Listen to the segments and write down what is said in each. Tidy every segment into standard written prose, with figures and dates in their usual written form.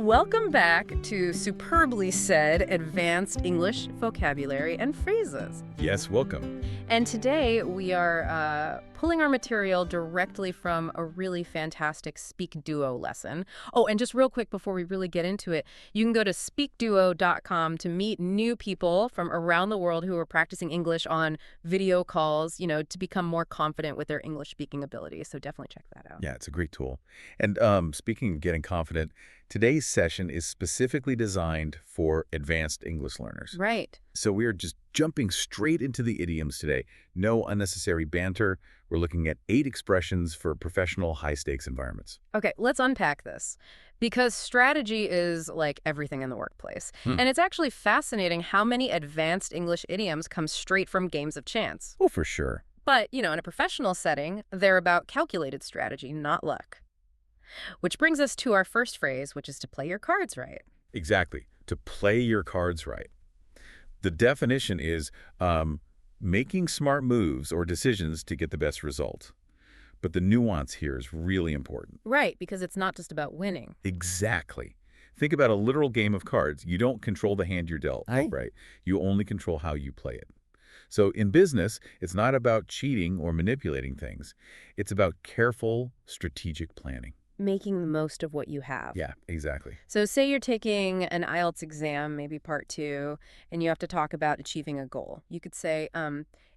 Welcome back to Superbly Said Advanced English Vocabulary and Phrases. Yes, welcome. And today we are pulling our material directly from a really fantastic SpeakDuo lesson. Oh, and just real quick before we really get into it, you can go to SpeakDuo.com to meet new people from around the world who are practicing English on video calls, to become more confident with their English speaking ability. So definitely check that out. Yeah, it's a great tool. And speaking of getting confident, today's session is specifically designed for advanced English learners. Right. So we are just jumping straight into the idioms today. No unnecessary banter. We're looking at 8 expressions for professional high-stakes environments. Okay, let's unpack this because strategy is like everything in the workplace. And it's actually fascinating how many advanced English idioms come straight from games of chance. Oh, for sure. But, in a professional setting, they're about calculated strategy, not luck. Which brings us to our first phrase, which is to play your cards right. Exactly. To play your cards right. The definition is making smart moves or decisions to get the best result. But the nuance here is really important. Right, because it's not just about winning. Exactly. Think about a literal game of cards. You don't control the hand you're dealt, right? You only control how you play it. So in business, it's not about cheating or manipulating things. It's about careful, strategic planning. Making the most of what you have. Yeah, exactly. So say you're taking an IELTS exam, maybe part 2, and you have to talk about achieving a goal. You could say,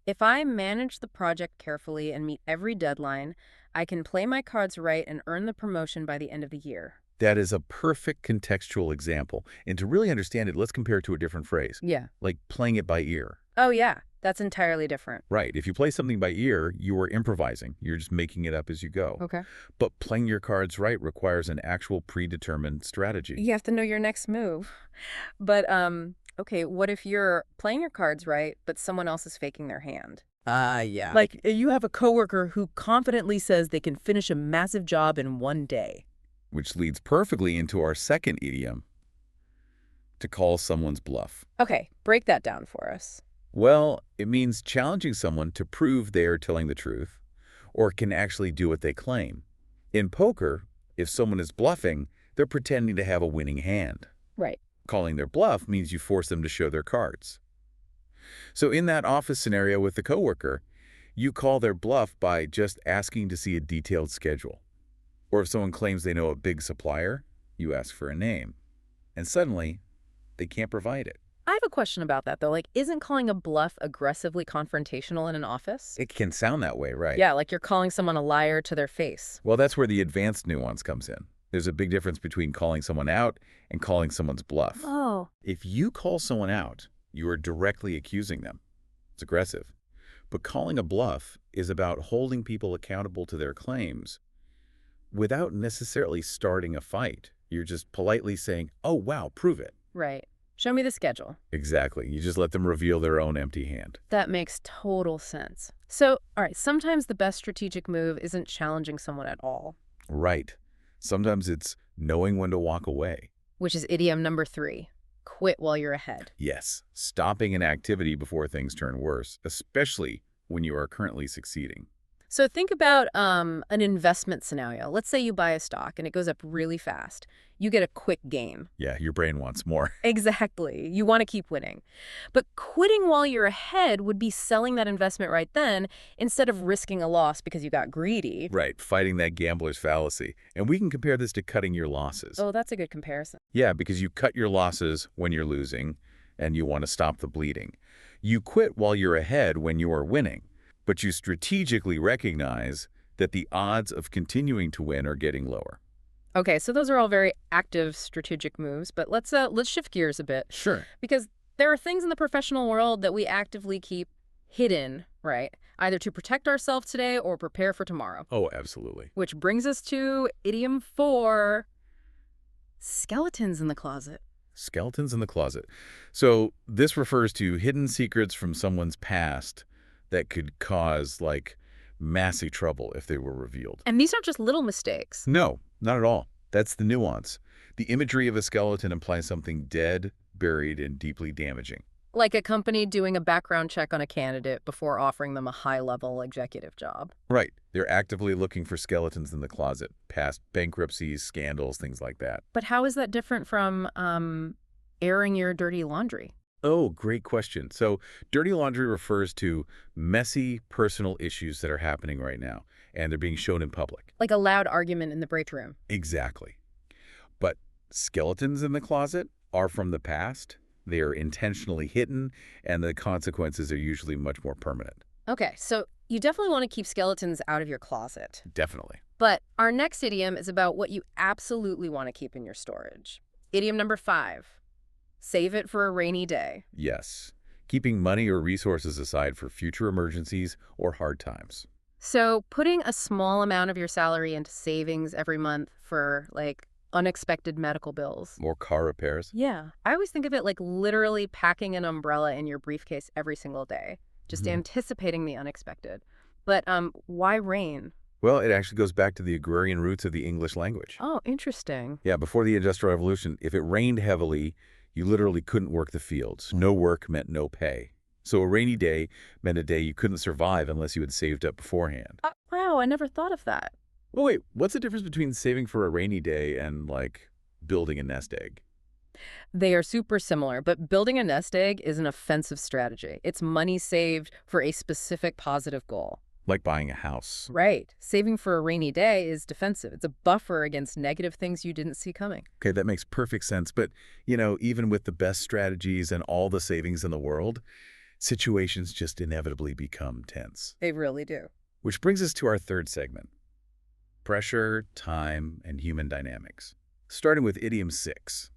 if I manage the project carefully and meet every deadline, I can play my cards right and earn the promotion by the end of the year. That is a perfect contextual example. And to really understand it, let's compare it to a different phrase. Yeah. Like playing it by ear. Oh, yeah. That's entirely different. Right. If you play something by ear, you are improvising. You're just making it up as you go. Okay. But playing your cards right requires an actual predetermined strategy. You have to know your next move. But, okay, what if you're playing your cards right, but someone else is faking their hand? Yeah. Like, you have a coworker who confidently says they can finish a massive job in one day. Which leads perfectly into our second idiom, to call someone's bluff. Okay, break that down for us. Well, it means challenging someone to prove they are telling the truth or can actually do what they claim. In poker, if someone is bluffing, they're pretending to have a winning hand. Right. Calling their bluff means you force them to show their cards. So in that office scenario with the coworker, you call their bluff by just asking to see a detailed schedule. Or if someone claims they know a big supplier, you ask for a name. And suddenly, they can't provide it. I have a question about that, though. Like, isn't calling a bluff aggressively confrontational in an office? It can sound that way, right? Yeah, like you're calling someone a liar to their face. Well, that's where the advanced nuance comes in. There's a big difference between calling someone out and calling someone's bluff. Oh. If you call someone out, you are directly accusing them. It's aggressive. But calling a bluff is about holding people accountable to their claims without necessarily starting a fight. You're just politely saying, oh, wow, prove it. Right. Show me the schedule. Exactly. You just let them reveal their own empty hand. That makes total sense. So, all right, sometimes the best strategic move isn't challenging someone at all. Right. Sometimes it's knowing when to walk away. Which is idiom number 3. Quit while you're ahead. Yes. Stopping an activity before things turn worse, especially when you are currently succeeding. So think about an investment scenario. Let's say you buy a stock and it goes up really fast. You get a quick gain. Yeah, your brain wants more. Exactly. You want to keep winning. But quitting while you're ahead would be selling that investment right then instead of risking a loss because you got greedy. Right, fighting that gambler's fallacy. And we can compare this to cutting your losses. Oh, that's a good comparison. Yeah, because you cut your losses when you're losing and you want to stop the bleeding. You quit while you're ahead when you are winning. But you strategically recognize that the odds of continuing to win are getting lower. Okay, so those are all very active strategic moves, but let's shift gears a bit. Sure. Because there are things in the professional world that we actively keep hidden, right? Either to protect ourselves today or prepare for tomorrow. Oh, absolutely. Which brings us to idiom 4, skeletons in the closet. Skeletons in the closet. So this refers to hidden secrets from someone's past that could cause, like, massive trouble if they were revealed. And these aren't just little mistakes. No, not at all. That's the nuance. The imagery of a skeleton implies something dead, buried, and deeply damaging. Like a company doing a background check on a candidate before offering them a high-level executive job. Right. They're actively looking for skeletons in the closet, past bankruptcies, scandals, things like that. But how is that different from airing your dirty laundry? Oh, great question. So dirty laundry refers to messy personal issues that are happening right now, and they're being shown in public. Like a loud argument in the break room. Exactly. But skeletons in the closet are from the past. They are intentionally hidden, and the consequences are usually much more permanent. Okay, so you definitely want to keep skeletons out of your closet. Definitely. But our next idiom is about what you absolutely want to keep in your storage. Idiom number 5. Save it for a rainy day. Yes. Keeping money or resources aside for future emergencies or hard times. So putting a small amount of your salary into savings every month for, like, unexpected medical bills. More car repairs. Yeah. I always think of it like literally packing an umbrella in your briefcase every single day, just anticipating the unexpected. But why rain? Well, it actually goes back to the agrarian roots of the English language. Oh, interesting. Yeah, before the Industrial Revolution, if it rained heavily, you literally couldn't work the fields. No work meant no pay. So a rainy day meant a day you couldn't survive unless you had saved up beforehand. Wow, I never thought of that. Well, wait, what's the difference between saving for a rainy day and, like, building a nest egg? They are super similar, but building a nest egg is an offensive strategy. It's money saved for a specific positive goal. Like buying a house. Right. Saving for a rainy day is defensive. It's a buffer against negative things you didn't see coming. Okay, that makes perfect sense. But, even with the best strategies and all the savings in the world, situations just inevitably become tense. They really do. Which brings us to our third segment. Pressure, time, and human dynamics. Starting with idiom 6.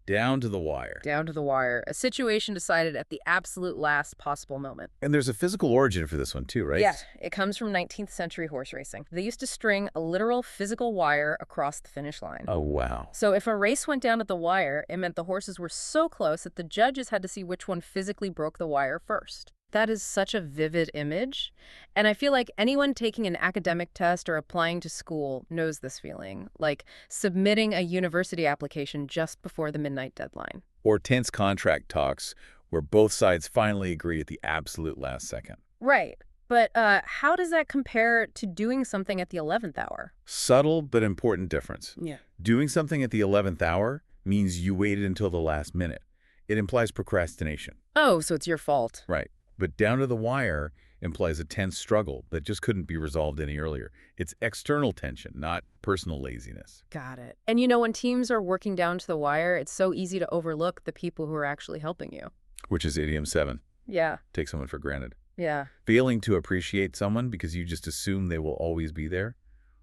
Down to the wire. Down to the wire. A situation decided at the absolute last possible moment. And there's a physical origin for this one too, right? Yeah, it comes from 19th century horse racing. They used to string a literal physical wire across the finish line. Oh, wow. So if a race went down at the wire, it meant the horses were so close that the judges had to see which one physically broke the wire first. That is such a vivid image. And I feel like anyone taking an academic test or applying to school knows this feeling, like submitting a university application just before the midnight deadline. Or tense contract talks where both sides finally agree at the absolute last second. Right. But how does that compare to doing something at the 11th hour? Subtle but important difference. Yeah. Doing something at the 11th hour means you waited until the last minute. It implies procrastination. Oh, so it's your fault. Right. But down to the wire implies a tense struggle that just couldn't be resolved any earlier. It's external tension, not personal laziness. Got it. And when teams are working down to the wire, it's so easy to overlook the people who are actually helping you. Which is idiom 7. Yeah. Take someone for granted. Yeah. Failing to appreciate someone because you just assume they will always be there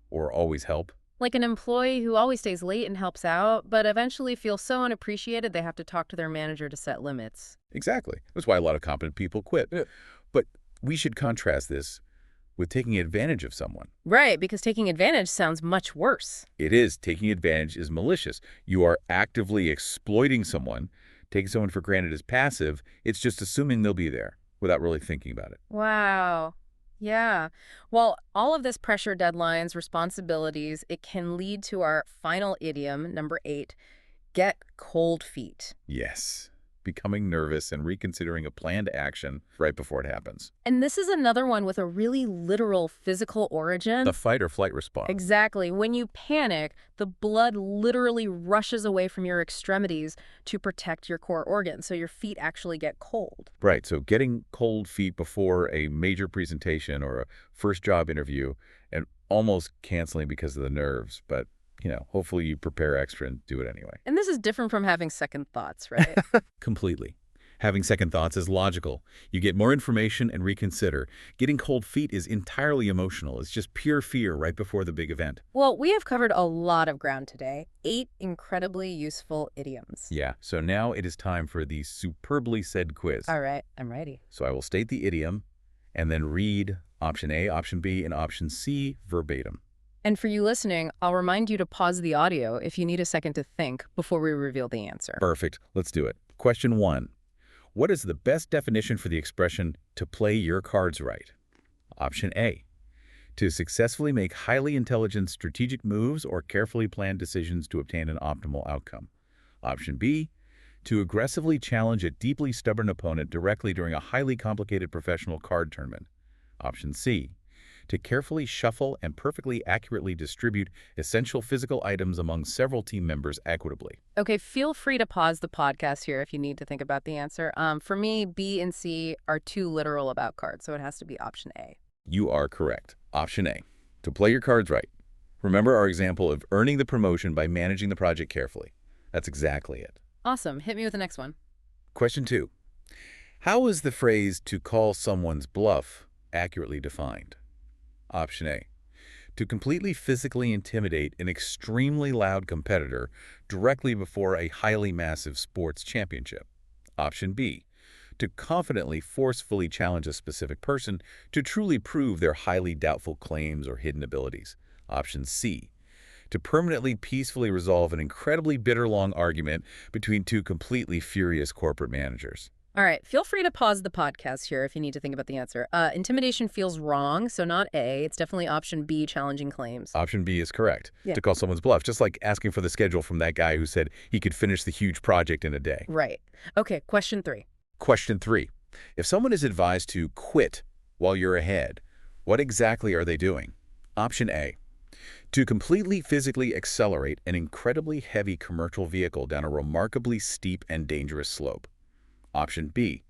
or always help. Like an employee who always stays late and helps out, but eventually feels so unappreciated they have to talk to their manager to set limits. Exactly. That's why a lot of competent people quit. Yeah. But we should contrast this with taking advantage of someone. Right, because taking advantage sounds much worse. It is. Taking advantage is malicious. You are actively exploiting someone. Taking someone for granted is passive. It's just assuming they'll be there without really thinking about it. Wow. Yeah. Well, all of this pressure, deadlines, responsibilities, it can lead to our final idiom, number 8, get cold feet. Yes. Becoming nervous and reconsidering a planned action right before it happens. And this is another one with a really literal physical origin. The fight or flight response. Exactly. When you panic, the blood literally rushes away from your extremities to protect your core organs, so your feet actually get cold. Right. So getting cold feet before a major presentation or a first job interview and almost canceling because of the nerves, but hopefully you prepare extra and do it anyway. And this is different from having second thoughts, right? Completely. Having second thoughts is logical. You get more information and reconsider. Getting cold feet is entirely emotional. It's just pure fear right before the big event. Well, we have covered a lot of ground today. 8 incredibly useful idioms. Yeah, so now it is time for the superbly said quiz. All right, I'm ready. So I will state the idiom and then read option A, option B, and option C verbatim. And for you listening, I'll remind you to pause the audio if you need a second to think before we reveal the answer. Perfect. Let's do it. Question 1. What is the best definition for the expression, to play your cards right? Option A. To successfully make highly intelligent strategic moves or carefully planned decisions to obtain an optimal outcome. Option B. To aggressively challenge a deeply stubborn opponent directly during a highly complicated professional card tournament. Option C. To carefully shuffle and perfectly accurately distribute essential physical items among several team members equitably. Okay, feel free to pause the podcast here if you need to think about the answer. For me, B and C are too literal about cards, so it has to be option A. You are correct. Option A. To play your cards right. Remember our example of earning the promotion by managing the project carefully. That's exactly it. Awesome. Hit me with the next one. Question 2. How is the phrase "to call someone's bluff" accurately defined? Option A. To completely physically intimidate an extremely loud competitor directly before a highly massive sports championship. Option B. To confidently, forcefully challenge a specific person to truly prove their highly doubtful claims or hidden abilities. Option C. To permanently, peacefully resolve an incredibly bitter long argument between two completely furious corporate managers. All right, feel free to pause the podcast here if you need to think about the answer. Intimidation feels wrong, so not A. It's definitely option B, challenging claims. Option B is correct. Yeah. To call someone's bluff, just like asking for the schedule from that guy who said he could finish the huge project in a day. Right. Okay, question 3. Question 3. If someone is advised to quit while you're ahead, what exactly are they doing? Option A. To completely physically accelerate an incredibly heavy commercial vehicle down a remarkably steep and dangerous slope. Option B.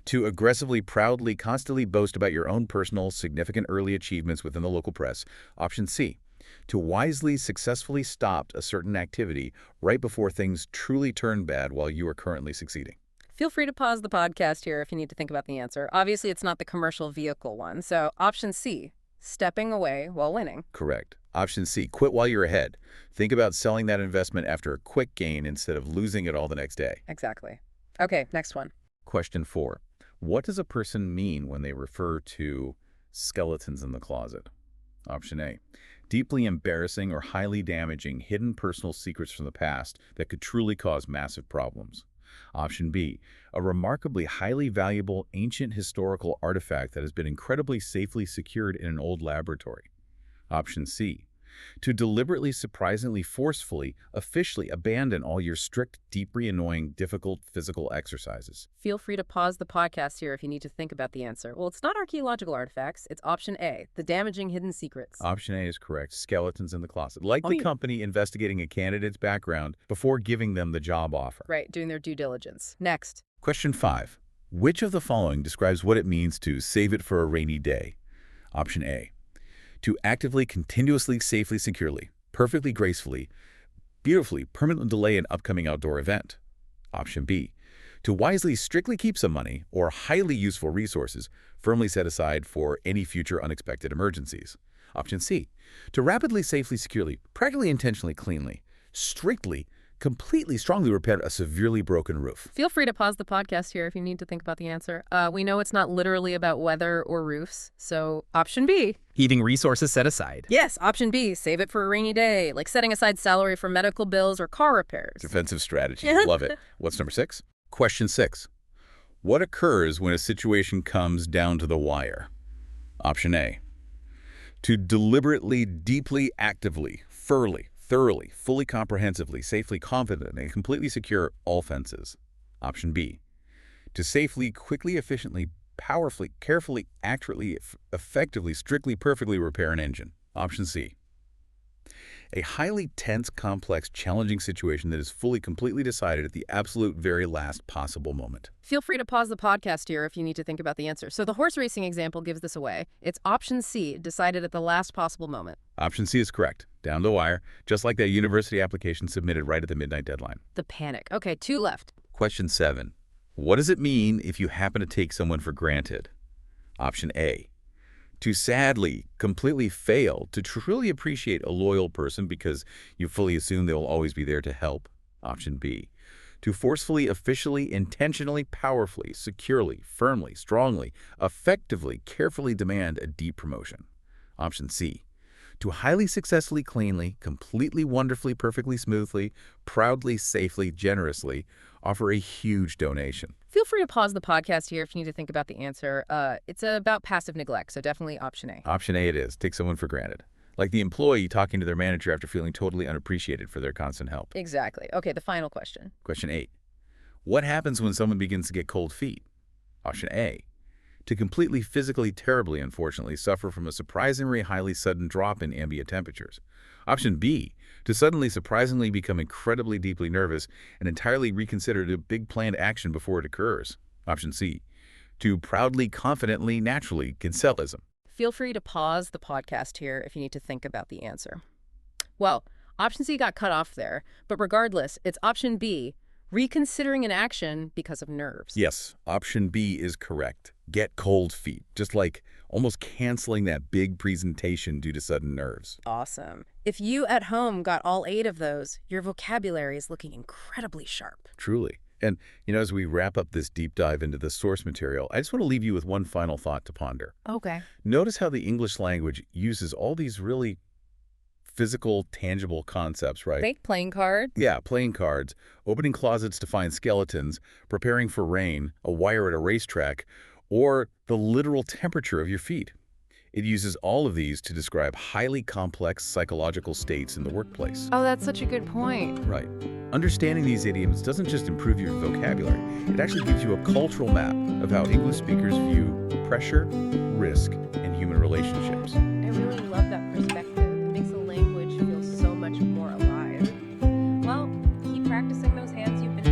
To aggressively, proudly, constantly boast about your own personal, significant early achievements within the local press. Option C. To wisely, successfully stop a certain activity right before things truly turn bad while you are currently succeeding. Feel free to pause the podcast here if you need to think about the answer. Obviously, it's not the commercial vehicle one, so option C, stepping away while winning. Correct. Option C. Quit while you're ahead. Think about selling that investment after a quick gain instead of losing it all the next day. Exactly. Okay, next one. Question 4. What does a person mean when they refer to skeletons in the closet? Option A. Deeply embarrassing or highly damaging hidden personal secrets from the past that could truly cause massive problems. Option B. A remarkably highly valuable ancient historical artifact that has been incredibly safely secured in an old laboratory. Option C. To deliberately, surprisingly, forcefully, officially abandon all your strict, deeply annoying, difficult physical exercises. Feel free to pause the podcast here if you need to think about the answer. Well, it's not archaeological artifacts. It's option A, the damaging hidden secrets. Option A is correct. Skeletons in the closet. Like the company investigating a candidate's background before giving them the job offer. Right, doing their due diligence. Next. Question 5. Which of the following describes what it means to save it for a rainy day? Option A. To actively, continuously, safely, securely, perfectly, gracefully, beautifully, permanently delay an upcoming outdoor event. Option B. To wisely, strictly keep some money or highly useful resources firmly set aside for any future unexpected emergencies. Option C. To rapidly, safely, securely, practically, intentionally, cleanly, strictly, completely, strongly repair a severely broken roof. Feel free to pause the podcast here if you need to think about the answer. We know it's not literally about weather or roofs, so option B. Keeping resources set aside. Yes, option B, save it for a rainy day, like setting aside salary for medical bills or car repairs. Defensive strategy. Love it. What's number 6? Question 6. What occurs when a situation comes down to the wire? Option A. To deliberately, deeply, actively, thoroughly, fully comprehensively, safely, confidently, and completely secure all fences. Option B. To safely, quickly, efficiently, powerfully, carefully, accurately, effectively, strictly, perfectly repair an engine. Option C. A highly tense, complex, challenging situation that is fully, completely decided at the absolute very last possible moment. Feel free to pause the podcast here if you need to think about the answer. So the horse racing example gives this away. It's option C, decided at the last possible moment. Option C is correct. Down the wire, just like that university application submitted right at the midnight deadline. The panic. Okay, 2 left. Question 7. What does it mean if you happen to take someone for granted? Option A. To sadly, completely fail to truly appreciate a loyal person because you fully assume they will always be there to help. Option B. To forcefully, officially, intentionally, powerfully, securely, firmly, strongly, effectively, carefully demand a deep promotion. Option C. To highly successfully, cleanly, completely, wonderfully, perfectly, smoothly, proudly, safely, generously offer a huge donation. Feel free to pause the podcast here if you need to think about the answer. It's about passive neglect, so definitely option A. Option A it is. Take someone for granted. Like the employee talking to their manager after feeling totally unappreciated for their constant help. Exactly. Okay, the final question. Question 8. What happens when someone begins to get cold feet? Option A. To completely physically terribly, unfortunately, suffer from a surprisingly highly sudden drop in ambient temperatures. Option B. To suddenly surprisingly become incredibly deeply nervous and entirely reconsider a big planned action before it occurs. Option C. To proudly, confidently, naturally cancelism. Feel free to pause the podcast here if you need to think about the answer. Well, option C got cut off there, but regardless, it's option B, reconsidering an action because of nerves. Yes, option B is correct. Get cold feet, just like almost canceling that big presentation due to sudden nerves. Awesome. If you at home got all 8 of those, your vocabulary is looking incredibly sharp. Truly. And, as we wrap up this deep dive into the source material, I just want to leave you with one final thought to ponder. Okay. Notice how the English language uses all these really physical, tangible concepts, right? Fake playing cards. Yeah, playing cards, opening closets to find skeletons, preparing for rain, a wire at a racetrack, or the literal temperature of your feet. It uses all of these to describe highly complex psychological states in the workplace. Oh, that's such a good point. Right. Understanding these idioms doesn't just improve your vocabulary, it actually gives you a cultural map of how English speakers view pressure, risk, and human relationships. I really love that perspective. It makes the language feel so much more alive. Well, keep practicing those hands you've been